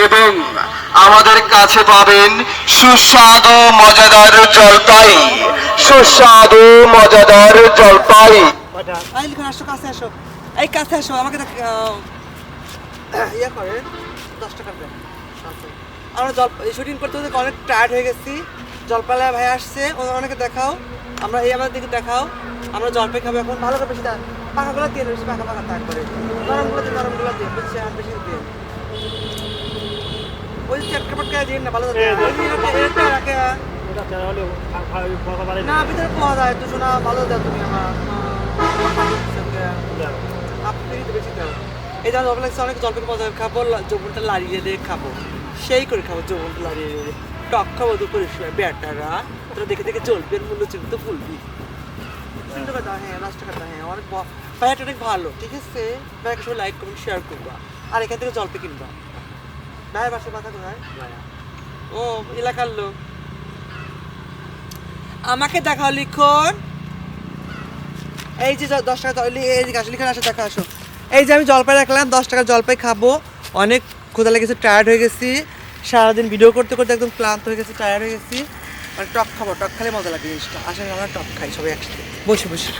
এবং আমাদের কাছে পাবেন সুস্বাদু মজাদার জলপাই, সুস্বাদু মজাদার জলপাই। কাছে আসো, এই কাছে আসো, আমাকে ইয়ে করেন 10 টাকা দেন। আমরা শুটিং করতে করতে অনেক টায়ার্ড হয়ে গেছি। জলপাইলা ভাই আসছে, অনেকে দেখাও, আমরা এই আমাদের দিকে দেখাও। আমরা জলপাই খাবো এখন, ভালো করে বেশি দাম, পাকাগুলো দিয়ে বেশি পাকা পাকা তাক করে, নরমগুলো দিয়ে বেশি আর বেশি দিয়ে ওই চাটকা পাটকা দিন না, ভালো না ভিতরে পাওয়া যায় তো শোনা, ভালো দাও তুমি আমার আপনি বেশি দাও। এই যেমন জলপাই লাগছে, অনেক জলপাই মজা খাবো, যৌবনটা লাড়িয়ে দিয়ে খাবো, সেই করে খাবো, যৌবনটা লাড়িয়ে দিয়ে টক খাবো দুপুরের সময়। বেটারা তোরা দেখে দেখে চলবেন, মূল্য চিন্তা তো ফুলবি। হ্যাঁ 10 টাকা, হ্যাঁ অনেক ভাইয়াটা অনেক ভালো, ঠিক আছে? ভাইয়াকে সবাই লাইক কমেন্ট শেয়ার করবা, আর এখান থেকে জলপাই কিনবা। ভাইয়ের বাসার কথা কোথায়? ও এলাকার লোক। আমাকে দেখাও লিখন, এই যে 10 টাকা এই যে আসো, লিখন আসো, দেখা আসো। এই যে আমি জলপাই রাখলাম, 10 টাকা জলপাই খাবো। অনেক ক্ষুধা লেগেছে, টায়ার্ড হয়ে গেছি, সারাদিন ভিডিও করতে করতে একদম ক্লান্ত হয়ে গেছি, টায়ার্ড হয়ে গেছি। মানে টক খাবো, টক খেলে মজা লাগে জিনিসটা। আসলে আমরা টক খাই সবাই একসাথে বসে বসে।